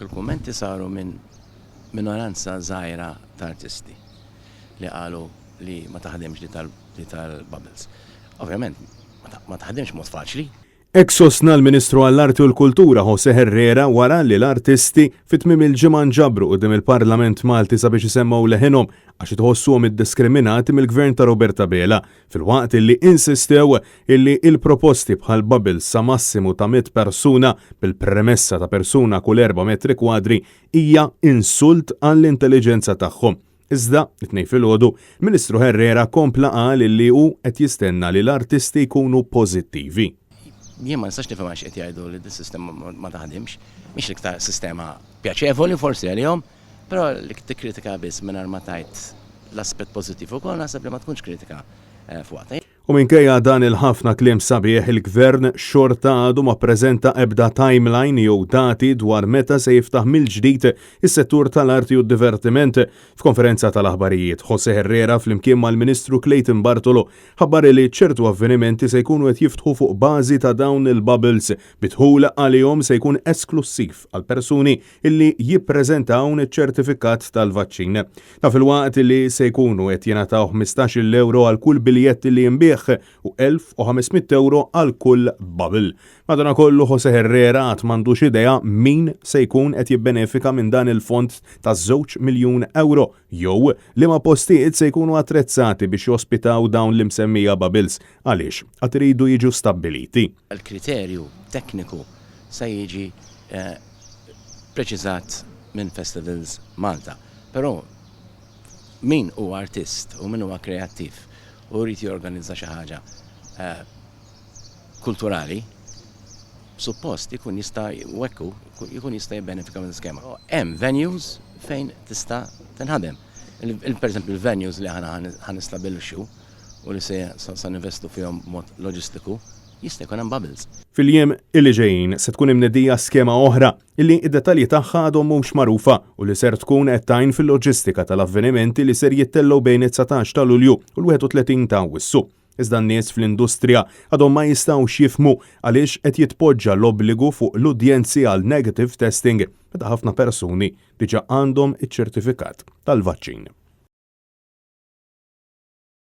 Dak il-kummenti saru minn minoranza żgħira ta' artisti li qalu li ma taħdemx li tal-bubbles. Ovvjament, ma taħdemx mod faċli. Hekk sostna l-Ministru għall-Arti u l-Kultura José Herrera wara li l-artisti fit-tmiem il-ġimgħa nġabru quddiem il-Parlament Malti sabiex isemmaw leħinhom għax itħossuhom iddiskriminati mill-Gvern ta' Roberta Bela, filwaqt illi insistew illi il-proposti bħal bubbles sa massimu ta' 100 persuna bil-premessa ta' persuna kull 4 metri kwadri hija insult għall-intelligenza tagħhom. Iżda, it-tnejn filgħodu, Ministru Herrera kompla qal illi hu qed jistenna li l-artisti jkunu pożittivi. Jien ma nistax nifhem għax qed jgħidu li d-sistema ma taħdimx, mhix l-iktar sistema pjaċevoli forsi għalihom, però li tikkritika biss mingħajr ma tajt l-aspett pożittiv ukoll naħseb li ma tkunx kritika f'waqta. U minkejja dan il-ħafna kliem sabiħ il-Gvern xorta għadu ma ppreżenta ebda timeline jew dati dwar meta se jiftaħ mill-ġdid is-settur tal-arti u d-divertiment. F'konferenza tal-aħbarijiet, José Herrera flimkien mal-Ministru Clayton Bartolo ħabbar li ċertu avvenimenti se jkunu qed jiftħu fuq bażi ta' dawn il-bubbles bitħul għalihom se jkun esklusiv għal persuni illi jippreżentaw iċ-ċertifikat tal-vaċċin. Ta' filwaqt li se jkunu qed jingħataw 15 euro għal kull biljett li jinbieħ u 1,500 euro għal kull bubble. Madankollu José Herrera għad m'għandux idea min se jkun qed jibbenefika minn dan il-fond ta' 2 miljun euro jew liema postijiet se jkunu attrezzati biex jospitaw dawn l-imsemmija bubbles għaliex qatt iridu jiġu stabbiliti. Il-kriterju tekniku se jiġi preċiżat minn Festivals Malta, però min huwa artist u min huwa kreattiv u rrit jorganizza xi ħaġa kulturali, suppost ikun jista' jibbenefika minn skema. Hemm venues fejn tista' tinħadem. Per il-venues li ħanistabilxu u li se investu fihom mod loġistiku jista' jkun hemm bubbles. Fil-jiem illi ġejjin se tkun imnedija skema oħra illi id-dettalji tagħha għadhom mhux magħrufa u li ser tkun qed tgħin fil-loġistika tal-avvenimenti li ser jittellgħu bejn it-19 ta' Lulju u l-31 ta' Awwissu. Iżda n-nies fl-industrija għadhom ma jistgħux jifhmu għaliex qed jitpoġġa l-obbligu fuq l-udjenzi għal negative testing meta ħafna persuni diġà għandhom iċ-ċertifikat tal-vaċċin.